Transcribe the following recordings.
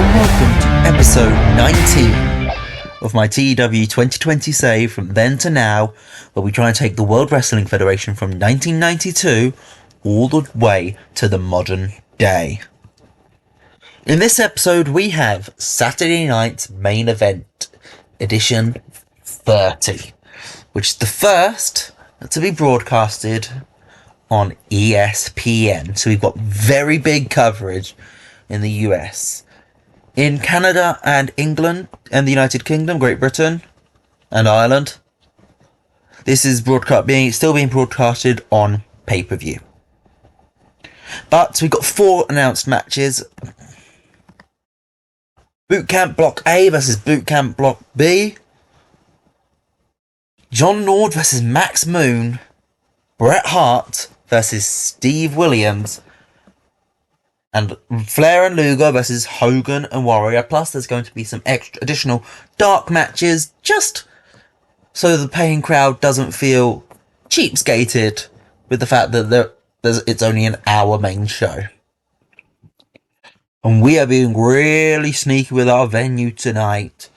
and welcome to episode 19 of my TEW 2020 save from then to now, where we try and take the World Wrestling Federation from 1992 all the way to the modern day. In this episode we have Saturday Night's Main Event, edition 30, which is the first to be broadcasted on ESPN. So we've got very big coverage in the US. In Canada and England and the United Kingdom, Great Britain and Ireland, this is still being broadcasted on pay-per-view. But we've got 4 announced matches. Bootcamp Block A versus Bootcamp Block B. John Nord versus Max Moon. Bret Hart versus Steve Williams. And Flair and Luger versus Hogan and Warrior. Plus there's going to be some additional dark matches, just so the paying crowd doesn't feel cheapskated with the fact that it's only an hour main show. And we are being really sneaky with our venue tonight.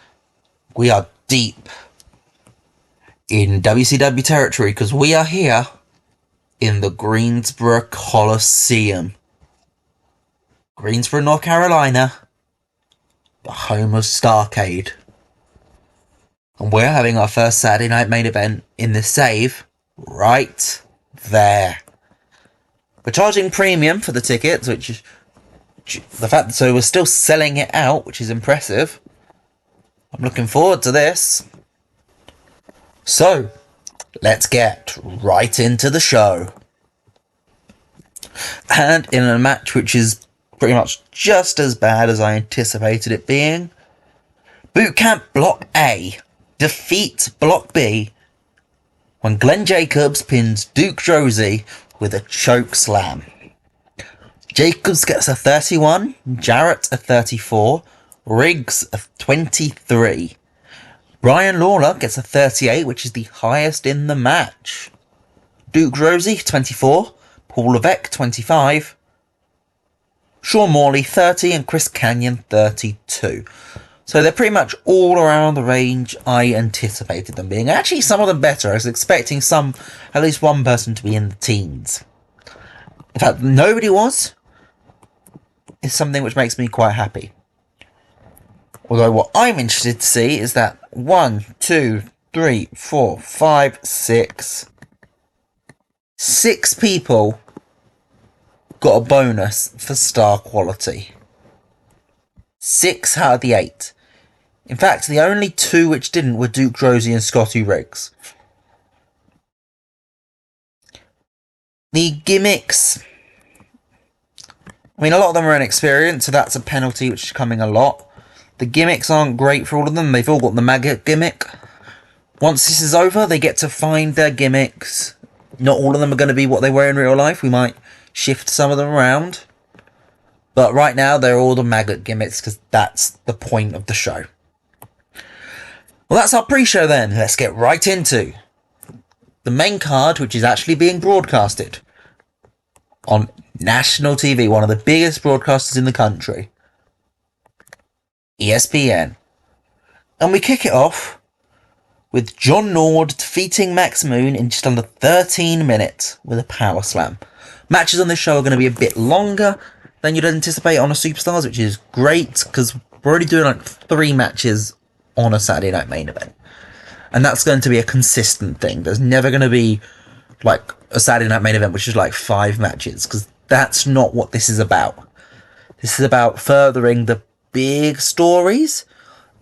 We are deep in WCW territory because we are here in the Greensboro Coliseum. Greensboro, North Carolina, the home of Starrcade. And we're having our first Saturday night main event in the save right there. We're charging premium for the tickets, which is the fact that so we're still selling it out, which is impressive. I'm looking forward to this. So, let's get right into the show. And in a match which is pretty much just as bad as I anticipated it being, Bootcamp Block A defeats Block B when Glenn Jacobs pins Duke Josie with a choke slam. Jacobs gets a 31, Jarrett a 34, Riggs a 23. Brian Lawler gets a 38, which is the highest in the match. Duke Josie 24, Paul Levesque 25, Sean Morley 30 and Chris Kanyon 32. So they're pretty much all around the range I anticipated them being. Actually, some of them better. I was expecting at least one person to be in the teens. In fact, nobody was. It's something which makes me quite happy. Although what I'm interested to see is that 1, 2, 3, 4, 5, 6 people got a bonus for star quality. 6 out of the 8. In fact, the only 2 which didn't were Duke Josie and Scotty Riggs. The gimmicks, I mean, a lot of them are inexperienced, so that's a penalty which is coming a lot. The gimmicks aren't great for all of them. They've all got the maggot gimmick. Once this is over, they get to find their gimmicks. Not all of them are going to be what they were in real life. We might shift some of them around. But right now, they're all the maggot gimmicks because that's the point of the show. Well, that's our pre-show then. Let's get right into the main card, which is actually being broadcasted on national TV, one of the biggest broadcasters in the country, ESPN. And we kick it off with John Nord defeating Max Moon in just under 13 minutes with a power slam. Matches on this show are going to be a bit longer than you'd anticipate on a Superstars, which is great because we're already doing like 3 matches on a Saturday night main event. And that's going to be a consistent thing. There's never going to be like a Saturday night main event which is like 5 matches, because that's not what this is about. This is about furthering the big stories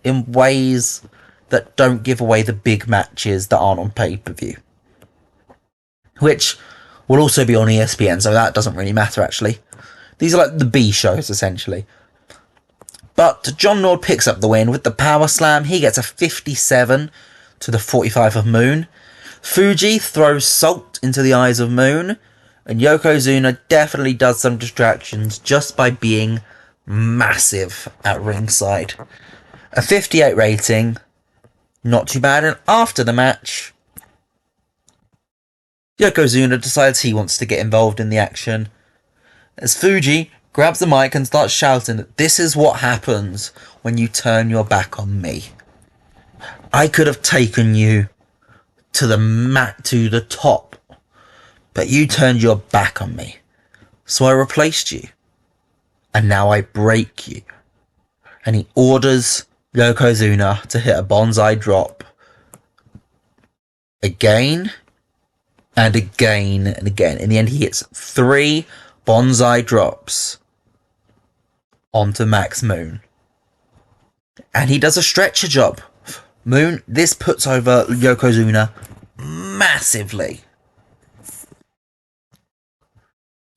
in ways that don't give away the big matches that aren't on pay-per-view, which will also be on ESPN, so that doesn't really matter actually. These are like the B shows essentially. But John Nord picks up the win with the power slam. He gets a 57 to the 45 of Moon. Fuji throws salt into the eyes of Moon, and Yokozuna definitely does some distractions just by being massive at ringside. A 58 rating, not too bad. And after the match, Yokozuna decides he wants to get involved in the action, as Fuji grabs the mic and starts shouting that this is what happens when you turn your back on me. I could have taken you to the top, but you turned your back on me. So I replaced you. And now I break you. And he orders Yokozuna to hit a bonsai drop. Again, and again, and again. In the end, he hits 3 bonsai drops onto Max Moon. And he does a stretcher job. This puts over Yokozuna massively.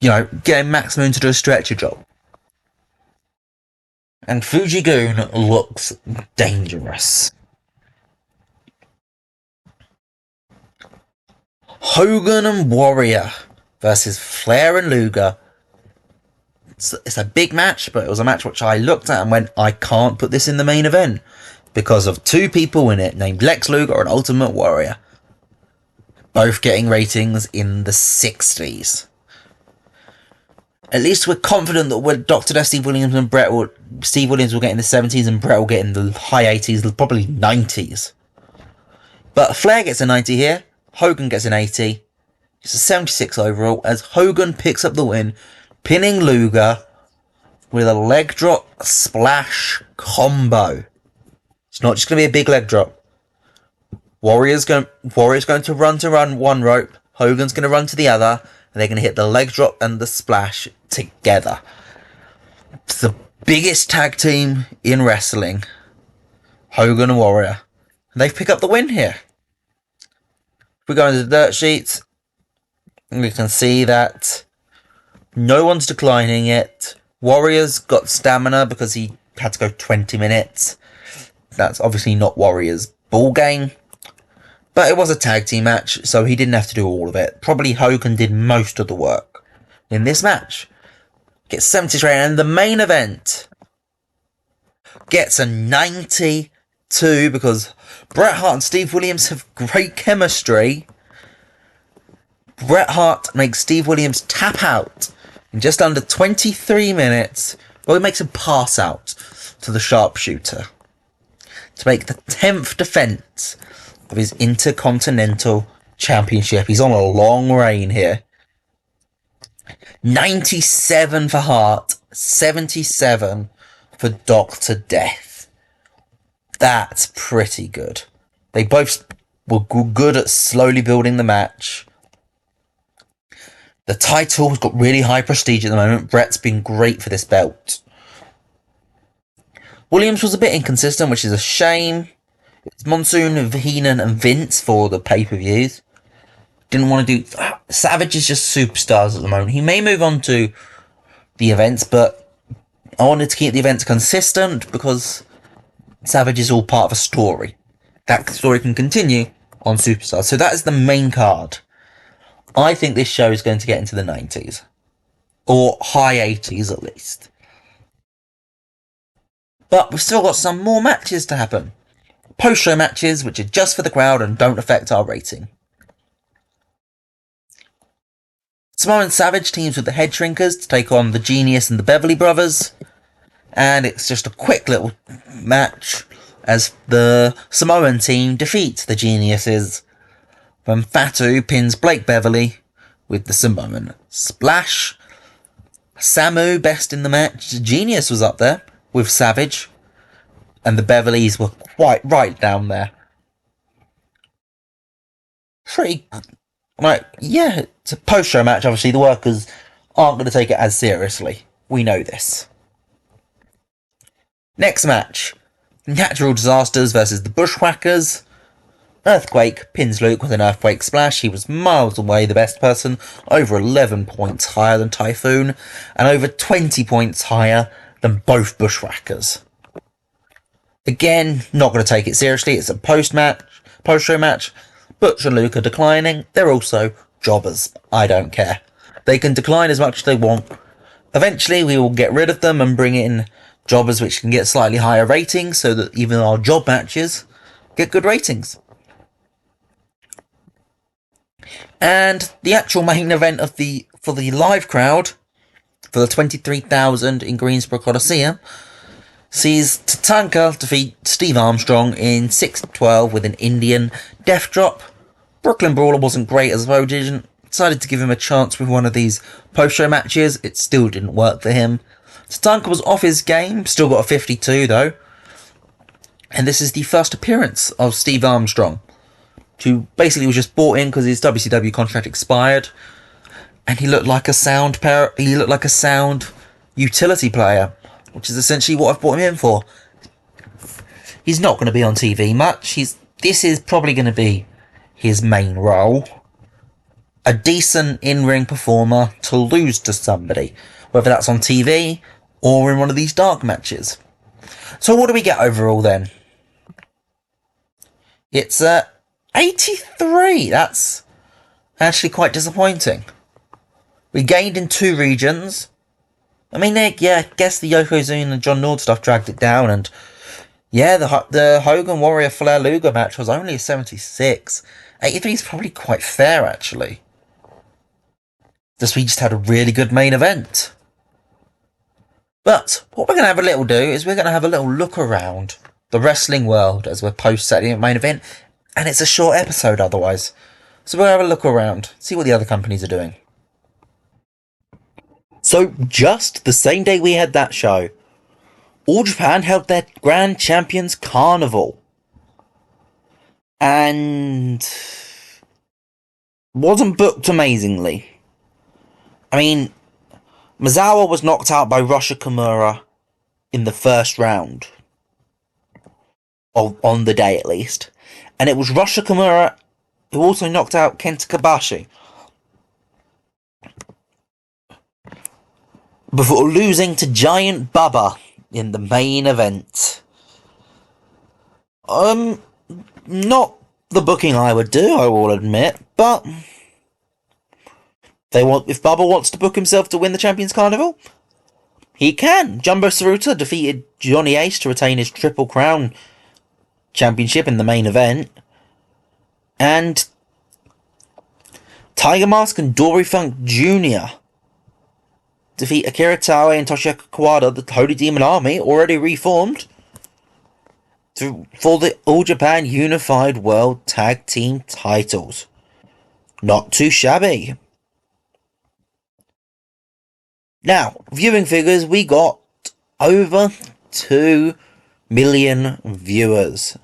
You know, getting Max Moon to do a stretcher job. And Fuji-Gun looks dangerous. Hogan and Warrior versus Flair and Luger. It's a big match, but it was a match which I looked at and went, I can't put this in the main event because of 2 people in it named Lex Luger and Ultimate Warrior. Both getting ratings in the 60s. At least we're confident that Dr. Death, Steve Williams and Steve Williams will get in the 70s and Bret will get in the high 80s, probably 90s. But Flair gets a 90 here. Hogan gets an 80. It's a 76 overall as Hogan picks up the win, pinning Luger with a leg drop splash combo. It's not just going to be a big leg drop. Warrior's going to run one rope. Hogan's going to run to the other. And they're going to hit the leg drop and the splash together. It's the biggest tag team in wrestling. Hogan and Warrior. And they pick up the win here. If we go into the dirt sheets, we can see that no one's declining it. Warrior's got stamina because he had to go 20 minutes. That's obviously not Warrior's ball game. But it was a tag team match, so he didn't have to do all of it. Probably Hogan did most of the work in this match. Gets 73, and the main event gets a 92 because Bret Hart and Steve Williams have great chemistry. Bret Hart makes Steve Williams tap out in just under 23 minutes. Well, he makes him pass out to the sharpshooter to make the 10th defense of his Intercontinental Championship. He's on a long reign here. 97 for Hart, 77 for Dr. Death. That's pretty good. They both were good at slowly building the match. The title's got really high prestige at the moment. Bret's been great for this belt. Williams was a bit inconsistent, which is a shame. It's Monsoon, Heenan and Vince for the pay-per-views. Didn't want to do... Savage is just superstars at the moment. He may move on to the events, but I wanted to keep the events consistent because Savage is all part of a story. That story can continue on Superstars. So that is the main card. I think this show is going to get into the 90s. Or high 80s at least. But we've still got some more matches to happen. Post-show matches, which are just for the crowd and don't affect our rating. Samoa and Savage teams with the Head Shrinkers to take on the Genius and the Beverly Brothers. And it's just a quick little match as the Samoan team defeats the Geniuses. When Fatu pins Blake Beverly with the Samoan splash. Samu best in the match. Genius was up there with Savage. And the Beverlys were quite right down there. Pretty... yeah, it's a post-show match. Obviously, the workers aren't going to take it as seriously. We know this. Next match. Natural Disasters versus the Bushwhackers. Earthquake pins Luke with an Earthquake splash. He was miles away the best person. Over 11 points higher than Typhoon. And over 20 points higher than both Bushwhackers. Again, not going to take it seriously. It's a post-show match. Butch and Luke are declining. They're also jobbers. I don't care. They can decline as much as they want. Eventually, we will get rid of them and bring in jobbers which can get slightly higher ratings so that even our job matches get good ratings. And the actual main event for the live crowd for the 23,000 in Greensboro Coliseum sees Tatanka defeat Steve Armstrong in 6-12 with an Indian death drop. Brooklyn Brawler wasn't great as well, decided to give him a chance with one of these post-show matches. It still didn't work for him. Tatanka was off his game, still got a 52 though. And this is the first appearance of Steve Armstrong, who basically was just brought in because his WCW contract expired, and he looked like a sound utility player, which is essentially what I've brought him in for. He's not going to be on TV much. This is probably going to be his main role. A decent in-ring performer to lose to somebody, whether that's on TV or in one of these dark matches. So what do we get overall then? It's 83. That's actually quite disappointing. We gained in 2 regions. I mean, I guess the Yokozuna and John Nord stuff dragged it down, and yeah, the Hogan Warrior Flair Luger match was only a 76. 83 is probably quite fair, actually. We just had a really good main event. But what we're going to have a little do is we're going to have a little look around the wrestling world as we're post-Saturday main event, and it's a short episode otherwise. So we'll have a look around, see what the other companies are doing. So, just the same day we had that show, All Japan held their Grand Champions Carnival. And wasn't booked amazingly. I mean, Misawa was knocked out by Rusha Kimura in the first round. On the day, at least. And it was Rusha Kimura who also knocked out Kenta Kobashi, before losing to Giant Bubba in the main event. Not the booking I would do, I will admit, but if Bubba wants to book himself to win the Champions Carnival, he can. Jumbo Tsuruta defeated Johnny Ace to retain his Triple Crown Championship in the main event. And Tiger Mask and Dory Funk Jr. defeat Akira Taue and Toshiyuki Kawada, the Holy Demon Army, already reformed, for the All Japan Unified World Tag Team titles. Not too shabby. Now, viewing figures, we got over 2 million viewers.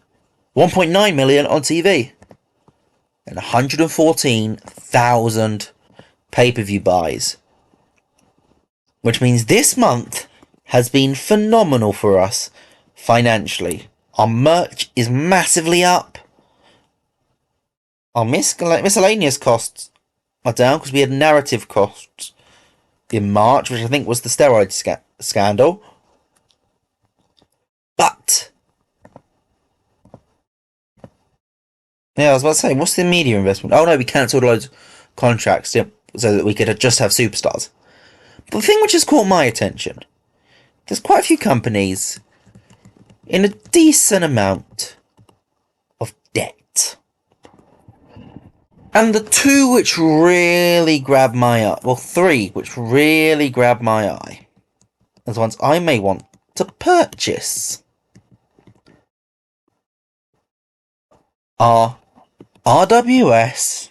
1.9 million on TV. And 114,000 pay-per-view buys. Which means this month has been phenomenal for us financially. Our merch is massively up. Our miscellaneous costs are down because we had narrative costs in March, which I think was the steroid scandal. But yeah, I was about to say, what's the media investment? Oh no, we cancelled loads of contracts so that we could just have superstars. But the thing which has caught my attention, there's quite a few companies in a decent amount of debt. And the 2 which really grabbed my eye, well, 3 which really grabbed my eye, are the ones I may want to purchase, are RWS,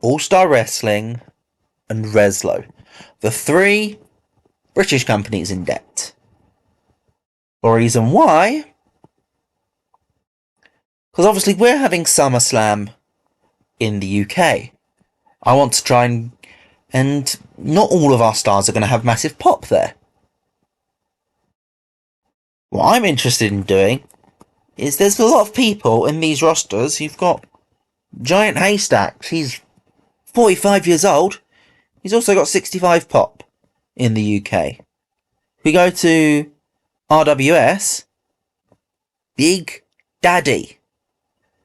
All-Star Wrestling, and Reslo. The 3 British companies in debt. The reason why? Because obviously we're having SummerSlam in the UK. I want to try and not all of our stars are going to have massive pop there. What I'm interested in doing is there's a lot of people in these rosters who've got giant haystacks. He's 45 years old. He's also got 65 pop in the UK. We go to RWS, Big Daddy,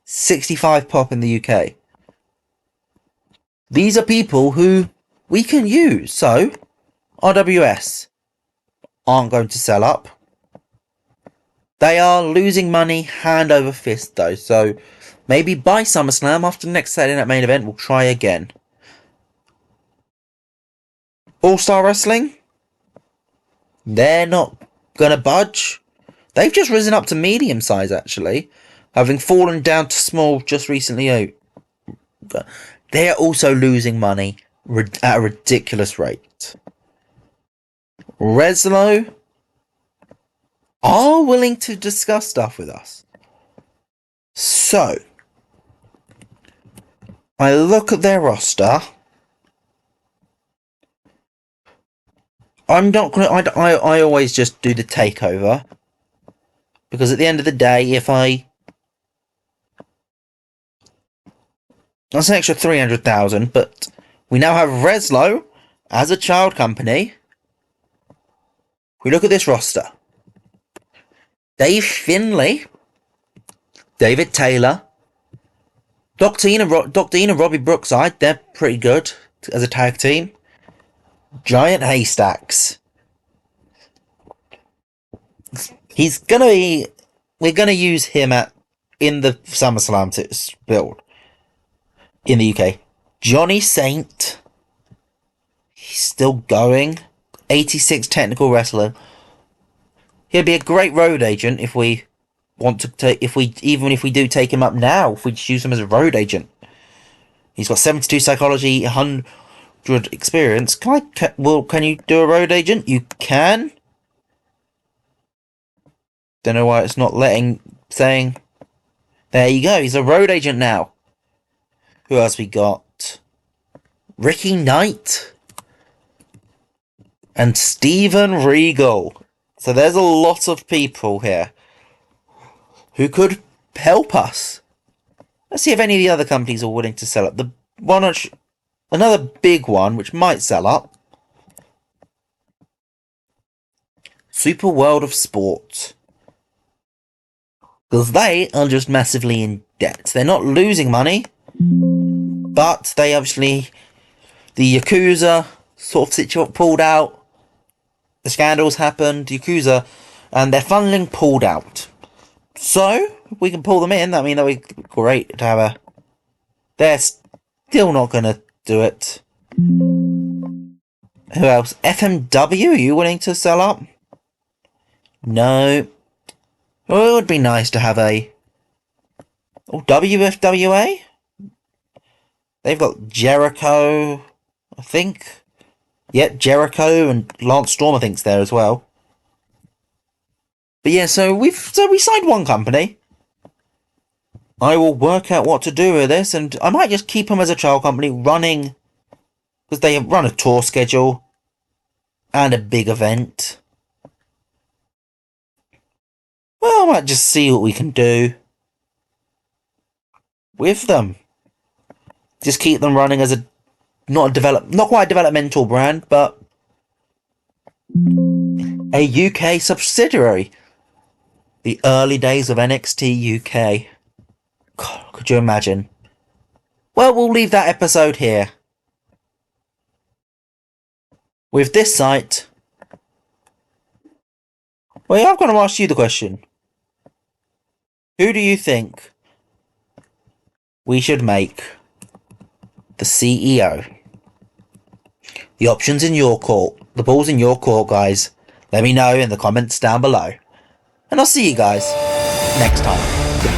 65 pop in the UK. These are people who we can use. So, RWS aren't going to sell up. They are losing money hand over fist though. So, maybe by SummerSlam, after the next Saturday Night Main Event, we'll try again. All-Star Wrestling, they're not gonna budge. They've just risen up to medium size, actually, having fallen down to small just recently. They're also losing money at a ridiculous rate. Reslo are willing to discuss stuff with us. So, I look at their roster. I'm not gonna. I always just do the takeover, because at the end of the day, that's an extra 300,000. But we now have Reslo as a child company. We look at this roster: Dave Finlay, David Taylor, Doc Dean and Robbie Brookside. They're pretty good as a tag team. Giant Haystacks. We're gonna use him in the SummerSlam build in the UK. Johnny Saint. He's still going. 86 technical wrestler. He'll be a great road agent if we want to take. Even if we do take him up now, if we just use him as a road agent. He's got 72 psychology, 100 experience. Can you do a road agent? You can. Don't know why it's not saying. There you go. He's a road agent now. Who else we got? Ricky Knight and Steven Regal. So there's a lot of people here who could help us. Let's see if any of the other companies are willing to sell up. Another big one, which might sell up. Super World of Sport. Because they are just massively in debt. They're not losing money, but they obviously, the Yakuza sort of pulled out. The scandals happened, Yakuza, and their funding pulled out. So, if we can pull them in, that would be great to have a... They're still not going to do it. Who else? FMW, are you willing to sell up? No. Well, it would be nice to have a... Oh, WFWA? They've got Jericho, I think. Yep, Jericho and Lance Storm, I think, is there as well. But yeah, so we signed one company. I will work out what to do with this, and I might just keep them as a child company running, because they run a tour schedule and a big event. Well, I might just see what we can do with them. Just keep them running as not quite a developmental brand, but a UK subsidiary. The early days of NXT UK. God, could you imagine? Well, we'll leave that episode here. With this site... Well, I'm going to ask you the question. Who do you think we should make the CEO? The options in your court. The ball's in your court, guys. Let me know in the comments down below. And I'll see you guys next time.